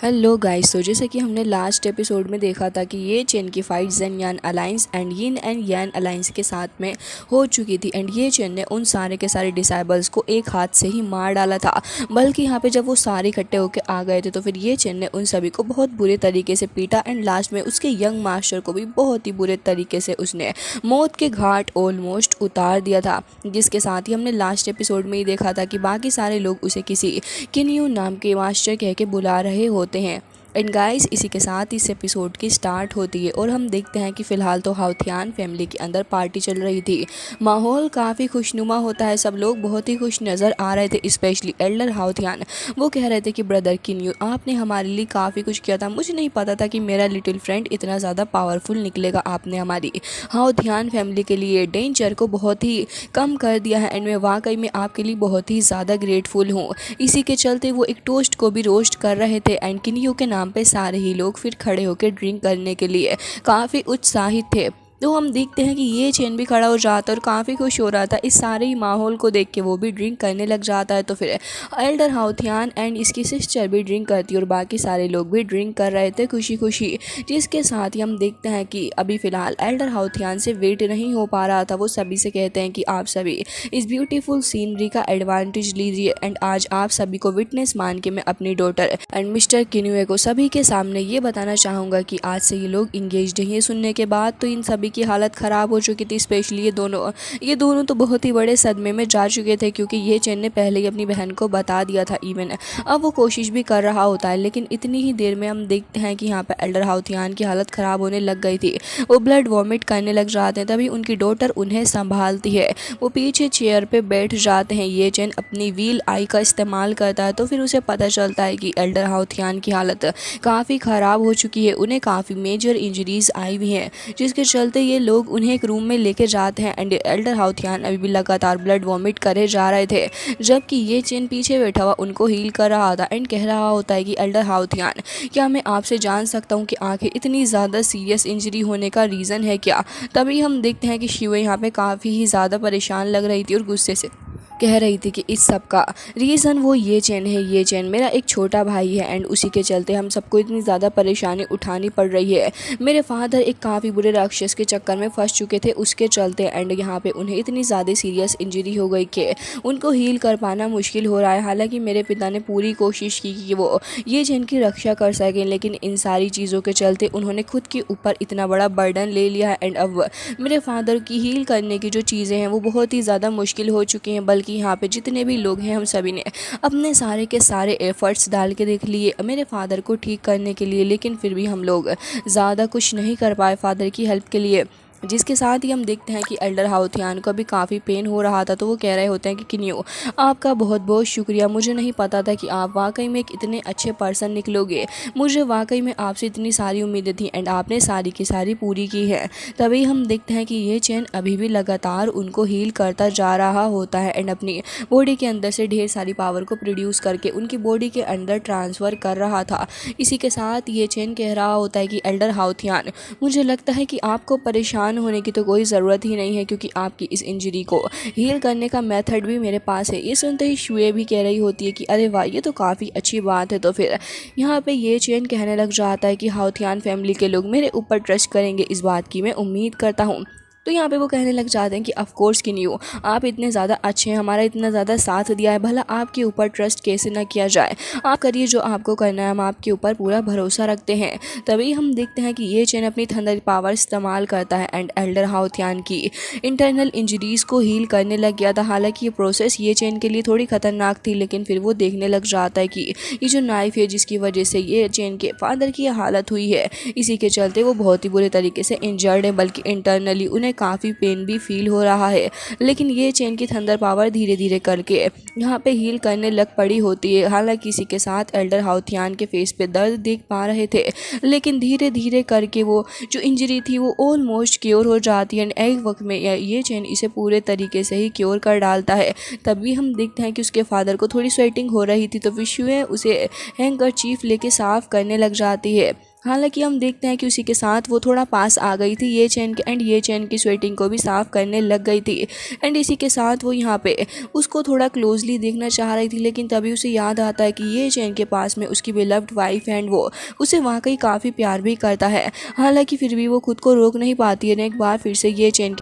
Hello guys. तो जैसे कि हमने लास्ट एपिसोड में देखा था कि ये चेन की फाइट जेन यान अलायंस एंड यान अलायंस के साथ में हो चुकी थी एंड ये चेन ने उन सारे के सारे डिसाइबल्स को एक हाथ से ही मार डाला था। बल्कि यहाँ पे जब वो सारे इकट्ठे होकर आ गए थे तो फिर ये चेन ने उन सभी को बहुत बुरे तरीके से पीटा एंड लास्ट में उसके यंग मास्टर को भी बहुत ही बुरे तरीके से उसने मौत के घाट ऑलमोस्ट उतार दिया था। जिसके साथ ही हमने लास्ट एपिसोड में ही देखा था कि बाकी सारे लोग उसे किसी किन्यू नाम के मास्टर कह के बुला रहे होते हैं। एंड गाइस, इसी के साथ इस एपिसोड की स्टार्ट होती है और हम देखते हैं कि फ़िलहाल तो हाउथियान फैमिली के अंदर पार्टी चल रही थी। माहौल काफ़ी खुशनुमा होता है, सब लोग बहुत ही खुश नज़र आ रहे थे। स्पेशली एल्डर हाउथियान, वो कह रहे थे कि ब्रदर किन्यू, आपने हमारे लिए काफ़ी कुछ किया था। मुझे नहीं पता था कि मेरा लिटिल फ्रेंड इतना ज़्यादा पावरफुल निकलेगा। आपने हमारी हाउथियान फैमिली के लिए डेंजर को बहुत ही कम कर दिया है एंड मैं वाकई में आपके लिए बहुत ही ज़्यादा ग्रेटफुल हूँ। इसी के चलते वो एक टोस्ट को भी रोस्ट कर रहे थे एंड किन्यू के नाम पे सारे ही लोग फिर खड़े होकर ड्रिंक करने के लिए काफ़ी उत्साहित थे। तो हम देखते हैं कि ये चेन भी खड़ा हो जाता है और काफ़ी खुश हो रहा था। इस सारे ही माहौल को देख के वो भी ड्रिंक करने लग जाता है। तो फिर एल्डर हाउथियान एंड इसकी सिस्टर भी ड्रिंक करती है और बाकी सारे लोग भी ड्रिंक कर रहे थे खुशी खुशी। जिसके साथ ही हम देखते हैं कि अभी फ़िलहाल एल्डर हाउथियान से वेट नहीं हो पा रहा था। वो सभी से कहते हैं कि आप सभी इस ब्यूटीफुल सीनरी का एडवांटेज लीजिए एंड आज आप सभी को विटनेस मान के मैं अपनी डॉटर एंड मिस्टर किन्युए को सभी के सामने ये बताना चाहूँगा कि आज से ये लोग इंगेज्ड हैं। ये सुनने के बाद तो इन सभी की हालत ख़राब हो चुकी थी। स्पेशली ये दोनों तो बहुत ही बड़े सदमे में जा चुके थे क्योंकि ये चेन ने पहले ही अपनी बहन को बता दिया था। इवन अब वो कोशिश भी कर रहा होता है, लेकिन इतनी ही देर में हम देखते हैं कि यहाँ पर एल्डर हाउथियान की हालत ख़राब होने लग गई थी। वो ब्लड वॉमिट करने लग जाते हैं। तभी उनकी डॉटर उन्हें संभालती है। वो पीछे चेयर पर बैठ जाते हैं। ये चेन अपनी व्हील आई का इस्तेमाल करता है तो फिर उसे पता चलता है कि एल्डर हाउथियान की हालत काफ़ी ख़राब हो चुकी है। उन्हें काफ़ी मेजर इंजरीज आई हुई हैं, जिसके चलते ये लोग उन्हें एक रूम में लेके जाते हैं एंड एल्डर हाउथियान अभी भी लगातार ब्लड वॉमिट करे जा रहे थे, जबकि ये चेन पीछे बैठा हुआ उनको हील कर रहा था एंड कह रहा होता है कि एल्डर हाउथियान, क्या मैं आपसे जान सकता हूँ कि आखिर इतनी ज़्यादा सीरियस इंजरी होने का रीज़न है क्या। तभी हम देखते हैं कि शिवे यहाँ पे काफ़ी ही ज़्यादा परेशान लग रही थी और गुस्से से कह रही थी कि इस सब का रीज़न वो ये चेन है। ये चेन मेरा एक छोटा भाई है एंड उसी के चलते हम सबको इतनी ज़्यादा परेशानी उठानी पड़ रही है। मेरे फादर एक काफ़ी बुरे राक्षस के चक्कर में फंस चुके थे, उसके चलते एंड यहाँ पे उन्हें इतनी ज़्यादा सीरियस इंजरी हो गई कि उनको हील कर पाना मुश्किल हो रहा है। हालांकि मेरे पिता ने पूरी कोशिश की कि वो ये चेन की रक्षा कर सकें, लेकिन इन सारी चीज़ों के चलते उन्होंने खुद के ऊपर इतना बड़ा बर्डन ले लिया है एंड अब मेरे फादर की हील करने की जो चीज़ें हैं वो बहुत ही ज़्यादा मुश्किल हो चुकी हैं। बल्कि यहाँ पे जितने भी लोग हैं हम सभी ने अपने सारे के सारे एफर्ट्स डाल के देख लिए मेरे फादर को ठीक करने के लिए, लेकिन फिर भी हम लोग ज़्यादा कुछ नहीं कर पाए फादर की हेल्प के लिए। जिसके साथ ही हम देखते हैं कि एल्डर हाउथियान को भी काफ़ी पेन हो रहा था। तो वो कह रहे होते हैं कि किन्यू, आपका बहुत बहुत शुक्रिया। मुझे नहीं पता था कि आप वाकई में एक इतने अच्छे पर्सन निकलोगे। मुझे वाकई में आपसे इतनी सारी उम्मीदें थी एंड आपने सारी की सारी पूरी की है। तभी हम देखते हैं कि ये चेन अभी भी लगातार उनको हील करता जा रहा होता है एंड अपनी बॉडी के अंदर से ढेर सारी पावर को प्रोड्यूस करके उनकी बॉडी के अंदर ट्रांसफ़र कर रहा था। इसी के साथ ये चेन कह रहा होता है कि एल्डर हाउथियान, मुझे लगता है कि आपको परेशान होने की तो कोई ज़रूरत ही नहीं है क्योंकि आपकी इस इंजरी को हील करने का मेथड भी मेरे पास है। ये सुनते ही शुए भी कह रही होती है कि अरे वाह, ये तो काफ़ी अच्छी बात है। तो फिर यहाँ पे ये चेन कहने लग जाता है कि हाउथियान फैमिली के लोग मेरे ऊपर ट्रस्ट करेंगे, इस बात की मैं उम्मीद करता हूँ। तो यहाँ पे वो कहने लग जाते हैं कि ऑफ कोर्स किन्यू, आप इतने ज़्यादा अच्छे हैं, हमारा इतना ज़्यादा साथ दिया है, भला आपके ऊपर ट्रस्ट कैसे ना किया जाए। आप करिए जो आपको करना है, हम आपके ऊपर पूरा भरोसा रखते हैं। तभी हम देखते हैं कि ये चेन अपनी थंडर पावर इस्तेमाल करता है एंड एल्डर हाउथियान की इंटरनल इंजरीज़ को हील करने लग गया था। हालांकि ये प्रोसेस ये चेन के लिए थोड़ी ख़तरनाक थी, लेकिन फिर वो देखने लग जाता है कि ये जो नाइफ है जिसकी वजह से ये चेन के फादर की हालत हुई है, इसी के चलते वो बहुत ही बुरे तरीके से इंजर्ड है, बल्कि इंटरनली उन्हें काफ़ी पेन भी फील हो रहा है। लेकिन ये चेन की थंडर पावर धीरे धीरे करके यहाँ पे हील करने लग पड़ी होती है। हालांकि इसी के साथ एल्डर हाउथियान के फेस पे दर्द देख पा रहे थे, लेकिन धीरे धीरे करके वो जो इंजरी थी वो ऑलमोस्ट क्योर हो जाती है एंड एक वक्त में ये चेन इसे पूरे तरीके से ही क्योर कर डालता है। तभी हम देखते हैं कि उसके फादर को थोड़ी स्वेटिंग हो रही थी तो विशु है उसे हैंकर चीफ लेके साफ करने लग जाती है। हालांकि हम देखते हैं कि उसी के साथ वो थोड़ा पास आ गई थी ये चैन के, एंड ये चैन की स्वेटिंग को भी साफ़ करने लग गई थी। एंड इसी के साथ वो यहाँ पे उसको थोड़ा क्लोजली देखना चाह रही थी, लेकिन तभी उसे याद आता है कि ये चैन के पास में उसकी बेलव्ड वाइफ है एंड वो उसे वाकई काफ़ी प्यार भी करता है। हालांकि फिर भी वो खुद को रोक नहीं पाती है, एक बार फिर से ये चैन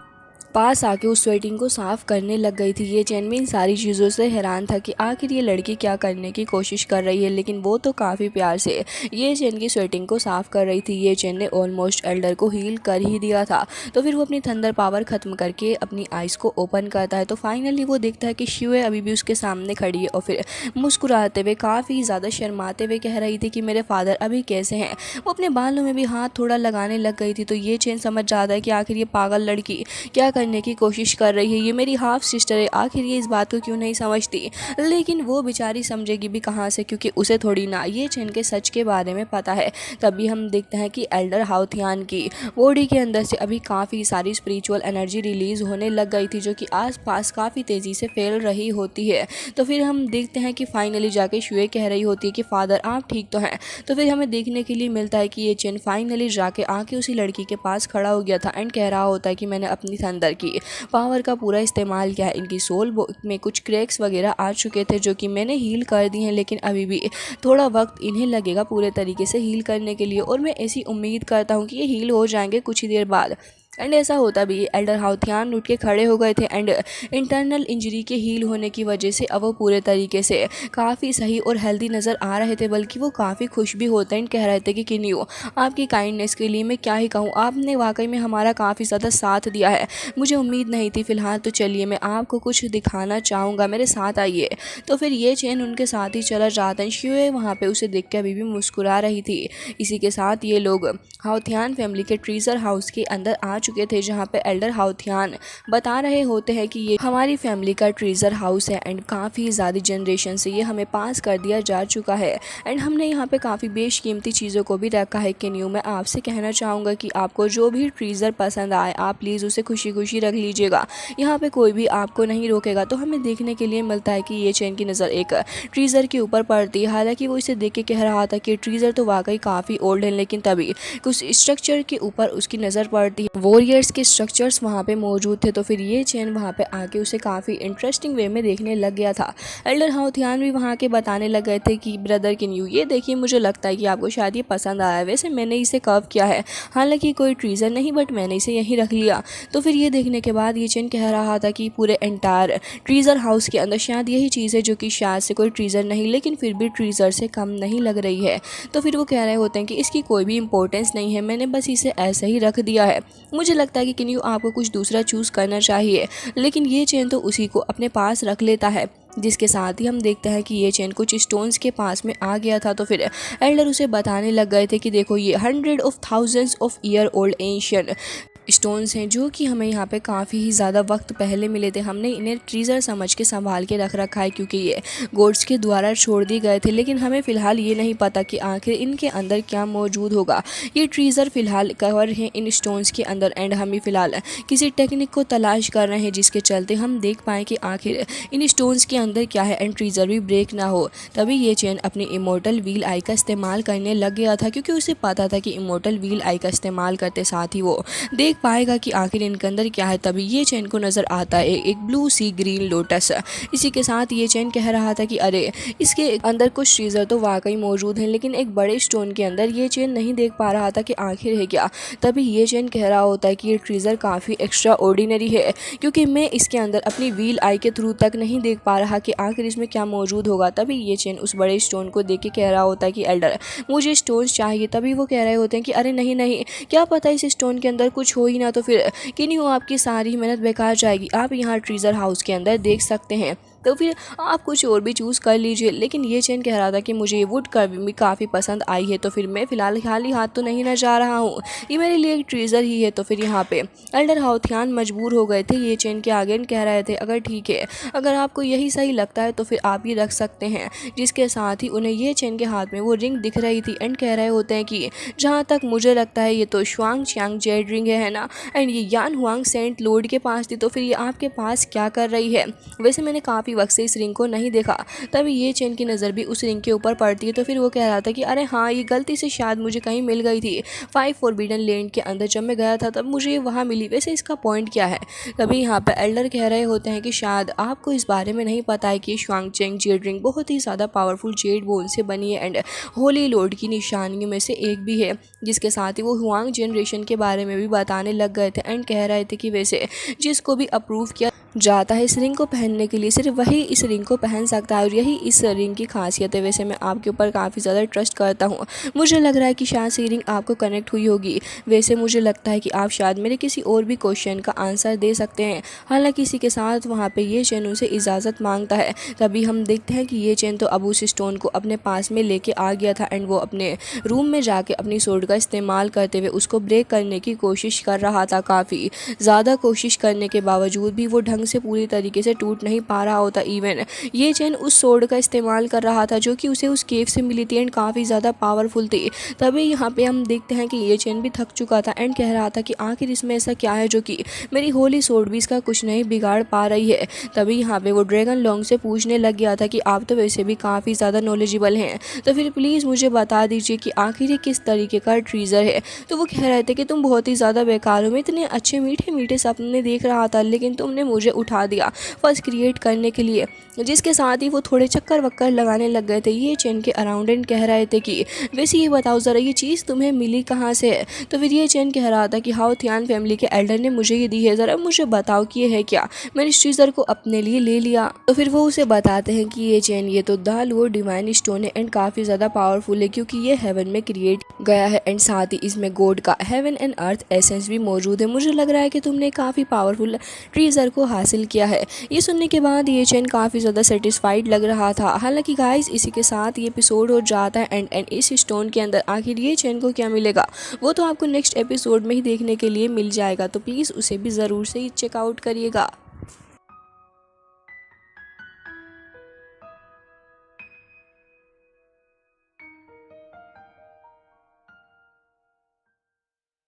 पास आके उस स्वेटिंग को साफ़ करने लग गई थी। ये चैन भी इन सारी चीज़ों से हैरान था कि आखिर ये लड़की क्या करने की कोशिश कर रही है, लेकिन वो तो काफ़ी प्यार से ये चैन की स्वेटिंग को साफ़ कर रही थी। ये चैन ने ऑलमोस्ट एल्डर को हील कर ही दिया था। तो फिर वो अपनी थंडर पावर ख़त्म करके अपनी आइज़ को ओपन करता है। तो फाइनली वो देखता है कि शिवे अभी भी उसके सामने खड़ी है और फिर मुस्कुराते हुए काफ़ी ज़्यादा शर्माते हुए कह रही थी कि मेरे फादर अभी कैसे हैं। वो अपने बालों में भी हाथ थोड़ा लगाने लग गई थी। तो ये चैन समझ जाता है कि आखिर ये पागल लड़की क्या करने की कोशिश कर रही है, ये मेरी हाफ सिस्टर है, आखिर ये इस बात को क्यों नहीं समझती। लेकिन वो बेचारी समझेगी भी कहाँ से, क्योंकि उसे थोड़ी ना ये चैन के सच के बारे में पता है। तभी हम देखते हैं कि एल्डर हाउथियान की बॉडी के अंदर से अभी काफ़ी सारी स्पिरिचुअल एनर्जी रिलीज होने लग गई थी, जो कि आसपास काफ़ी तेज़ी से फैल रही होती है। तो फिर हम देखते हैं कि फाइनली जाके शुए कह रही होती है कि फादर आप ठीक तो हैं। तो फिर हमें देखने के लिए मिलता है कि ये चैन फाइनली जाके आके उसी लड़की के पास खड़ा हो गया था एंड कह रहा होता है कि मैंने अपनी थंडर की पावर का पूरा इस्तेमाल किया है। इनकी सोल में कुछ क्रैक्स वगैरह आ चुके थे, जो कि मैंने हील कर दी हैं, लेकिन अभी भी थोड़ा वक्त इन्हें लगेगा पूरे तरीके से हील करने के लिए, और मैं ऐसी उम्मीद करता हूँ कि ये हील हो जाएंगे कुछ ही देर बाद। एंड ऐसा होता भी, एल्डर हाउथियान उठ के खड़े हो गए थे एंड इंटरनल इंजरी के हील होने की वजह से अब वो पूरे तरीके से काफ़ी सही और हेल्दी नज़र आ रहे थे, बल्कि वो काफ़ी खुश भी होते हैं। कह रहे थे कि किन्यू आपकी काइंडनेस के लिए मैं क्या ही कहूँ, आपने वाकई में हमारा काफ़ी ज़्यादा साथ दिया है, मुझे उम्मीद नहीं थी। फ़िलहाल तो चलिए मैं आपको कुछ दिखाना चाहूँगा, मेरे साथ आइए। तो फिर ये चैन उनके साथ ही चला जाता है। शिवे वहाँ पर उसे देख के अभी भी मुस्कुरा रही थी। इसी के साथ ये लोग हाउथियान फैमिली के ट्रीजर हाउस के अंदर आ चुके थे, जहाँ पे एल्डर हाउथियान बता रहे होते हैं कि ये हमारी फैमिली का ट्रीजर हाउस है एंड काफ़ी ज़्यादा जनरेशन से ये हमें पास कर दिया जा चुका है एंड हमने यहाँ पे काफ़ी बेशकीमती चीज़ों को भी रखा है। किन्यू मैं आपसे कहना चाहूँगा कि आपको जो भी ट्रीजर पसंद आए आप प्लीज़ उसे खुशी खुशी रख लीजिएगा, यहाँ पे कोई भी आपको नहीं रोकेगा। तो हमें देखने के लिए मिलता है कि ये चैन की नज़र एक ट्रीजर के ऊपर पड़ती है। हालांकि वो इसे देख के कह रहा था कि ट्रीजर तो वाकई काफ़ी ओल्ड है, लेकिन तभी कुछ स्ट्रक्चर के ऊपर उसकी नज़र पड़ती है। वॉरियर्स के स्ट्रक्चर्स वहाँ पे मौजूद थे। तो फिर ये चैन वहाँ पे आके उसे काफ़ी इंटरेस्टिंग वे में देखने लग गया था। एल्डर हाउथियान भी वहाँ के बताने लग गए थे कि ब्रदर किन्यू ये देखिए, मुझे लगता है कि आपको शायद ये पसंद आया, वैसे मैंने इसे कव किया है, हालांकि कोई ट्रीजर नहीं, बट मैंने इसे यहीं रख लिया। तो फिर ये देखने के बाद ये चैन कह रहा था कि पूरे एंटायर ट्रीजर हाउस के अंदर शायद यही चीज़ है जो कि शायद से कोई ट्रीजर नहीं, लेकिन फिर भी ट्रीजर से कम नहीं लग रही है। तो फिर वो कह रहे होते हैं कि इसकी कोई भी इंपॉर्टेंस नहीं है, मैंने बस इसे ऐसे ही रख दिया है। मुझे लगता है कि किन्यू आपको कुछ दूसरा चूज़ करना चाहिए, लेकिन ये चैन तो उसी को अपने पास रख लेता है। जिसके साथ ही हम देखते हैं कि ये चैन कुछ स्टोन्स के पास में आ गया था। तो फिर एल्डर उसे बताने लग गए थे कि देखो ये 100 of thousands of year old ancient stones हैं, जो कि हमें यहाँ पे काफ़ी ही ज़्यादा वक्त पहले मिले थे। हमने इन्हें ट्रीजर समझ के संभाल के रख रखा है, क्योंकि ये गोड्स के द्वारा छोड़ दिए गए थे, लेकिन हमें फ़िलहाल ये नहीं पता कि आखिर इनके अंदर क्या मौजूद होगा। ये ट्रीजर फ़िलहाल कवर हैं इन स्टोन्स के अंदर एंड हम फ़िलहाल किसी टेक्निक को तलाश कर रहे हैं, जिसके चलते हम देख पाएँ कि आखिर इन स्टोन्स के अंदर क्या है एंड ट्रीजर भी ब्रेक ना हो। तभी ये चैन अपनी इमोर्टल व्हील आई का इस्तेमाल करने लग गया था, क्योंकि उसे पता था कि इमोर्टल व्हील आई का इस्तेमाल करते साथ ही वो देख पाएगा कि आखिर इनके अंदर क्या है। तभी ये चैन को नज़र आता है एक ब्लू सी ग्रीन लोटस। इसी के साथ ये चैन कह रहा था कि अरे इसके अंदर कुछ ट्रीजर तो वाकई मौजूद हैं, लेकिन एक बड़े स्टोन के अंदर ये चैन नहीं देख पा रहा था कि आखिर है क्या। तभी ये चैन कह रहा होता है कि ये ट्रीजर काफ़ी एक्स्ट्रा ऑर्डिनरी है, क्योंकि मैं इसके अंदर अपनी व्हील आई के थ्रू तक नहीं देख पा रहा कि आखिर इसमें क्या मौजूद होगा। तभी ये चैन उस बड़े स्टोन को देख के कह रहा होता है कि एल्डर मुझे स्टोन्स चाहिए। तभी वो कह रहे होते हैं कि अरे नहीं नहीं, क्या पता इस स्टोन के अंदर कुछ हो ही ना, तो फिर किन्यू आपकी सारी मेहनत बेकार जाएगी। आप यहाँ ट्रीजर हाउस के अंदर देख सकते हैं, तो फिर आप कुछ और भी चूज़ कर लीजिए। लेकिन ये चैन कह रहा था कि मुझे ये वुड कर्विंग भी काफ़ी पसंद आई है, तो फिर मैं फ़िलहाल खाली हाथ तो नहीं ना जा रहा हूँ, ये मेरे लिए एक ट्रीजर ही है। तो फिर यहाँ पे एल्डर हाउथियान मजबूर हो गए थे ये चैन के आगे, कह रहे थे अगर ठीक है, अगर आपको यही सही लगता है तो फिर आप ये रख सकते हैं। जिसके साथ ही उन्हें ये चैन के हाथ में वो रिंग दिख रही थी एंड कह रहे होते हैं कि जहाँ तक मुझे लगता है ये तो शुआंग चियांग जेड रिंग है ना, एंड ये यान हुआंग सेंट लॉर्ड के पास थी, तो फिर ये आपके पास क्या कर रही है। वैसे मैंने काफ़ी काफ़ी वक्त से इस रिंग को नहीं देखा। तभी ये चेन की नज़र भी उस रिंग के ऊपर पड़ती है तो फिर वो कह रहा था कि अरे हाँ, ये गलती से शायद मुझे कहीं मिल गई थी 5 फॉरबिडन लैंड के अंदर। जब मैं गया था तब मुझे वहाँ मिली, वैसे इसका पॉइंट क्या है। तभी यहाँ पर एल्डर कह रहे होते हैं कि शायद आपको इस बारे में नहीं पता है कि शुआंगचेंग जेड रिंग बहुत ही ज़्यादा पावरफुल जेड बोन से बनी है एंड होली लॉर्ड की निशानियों में से एक भी है। जिसके साथ ही वो हुआंग जनरेशन के बारे में भी बताने लग गए थे एंड कह रहे थे कि वैसे जिसको भी अप्रूव किया जाता है इस रिंग को पहनने के लिए, सिर्फ वही इस रिंग को पहन सकता है और यही इस रिंग की खासियत है। वैसे मैं आपके ऊपर काफ़ी ज़्यादा ट्रस्ट करता हूँ। मुझे लग रहा है कि शायद से रिंग आपको कनेक्ट हुई होगी। वैसे मुझे लगता है कि आप शायद मेरे किसी और भी क्वेश्चन का आंसर दे सकते हैं। हालांकि इसी के साथ वहाँ पे ये चेन उनसे इजाज़त मांगता है। तभी हम देखते हैं कि ये चेन तो अब उस स्टोन को अपने पास में लेके आ गया था एंड वो अपने रूम में जाके अपनी सोर्ड का इस्तेमाल करते हुए उसको ब्रेक करने की कोशिश कर रहा था। काफ़ी ज़्यादा कोशिश करने के बावजूद भी वो ढंग से पूरी तरीके से टूट नहीं पा रहा होता। इवन ये चेन उस सोर्ड का इस्तेमाल कर रहा था जो कि उसे उस केव से मिली थी एंड काफ़ी ज़्यादा पावरफुल थी। तभी यहाँ पे हम देखते हैं कि ये चेन भी थक चुका था एंड कह रहा था कि आखिर इसमें ऐसा क्या है जो कि मेरी होली सोर्ड भी इसका कुछ नहीं बिगाड़ पा रही है। तभी यहाँ पे वो ड्रैगन लॉन्ग से पूछने लग गया था कि आप तो वैसे भी काफ़ी ज़्यादा नॉलेजेबल हैं, तो फिर प्लीज़ मुझे बता दीजिए कि आखिर ये किस तरीके का ट्रीज़र है। तो वो कह रहे थे कि तुम बहुत ही ज़्यादा बेकार हो, मैं इतने अच्छे मीठे मीठे सपने देख रहा था लेकिन तुमने मुझे उठा दिया फर्स्ट क्रिएट करने के लिए। जिसके साथ ही वो थोड़े चक्कर वक्कर लगाने लग गए थे ये चेन के अराउंड एंड कह रहे थे कि वैसे ये बताओ ज़रा ये चीज़ तुम्हें मिली कहाँ से है। तो फिर ये चेन कह रहा था कि हाउ थियान फैमिली के एल्डर ने मुझे ये दी है, ज़रा मुझे बताओ कि ये है क्या। मैंने इस ट्रीज़र को अपने लिए ले लिया। तो फिर वो उसे बताते हैं कि ये चेन ये तो द लॉर्ड डिवाइन स्टोन है एंड काफ़ी ज़्यादा पावरफुल है क्योंकि ये हेवन में क्रिएट गया है एंड साथ ही इसमें गॉड का हेवन एंड अर्थ एसेंस भी मौजूद है। मुझे लग रहा है कि तुमने काफ़ी पावरफुल ट्रीज़र को हासिल किया है। ये सुनने के बाद ये चेन काफ़ी ज़्यादा सेटिस्फाइड लग रहा था। हालांकि गाइस इसी के साथ ये एपिसोड हो जाता है एंड इस स्टोन के अंदर आखिर ये चेन को क्या मिलेगा वो तो आपको नेक्स्ट एपिसोड में ही देखने के लिए मिल जाएगा। तो प्लीज़ उसे भी ज़रूर से ही चेकआउट करिएगा।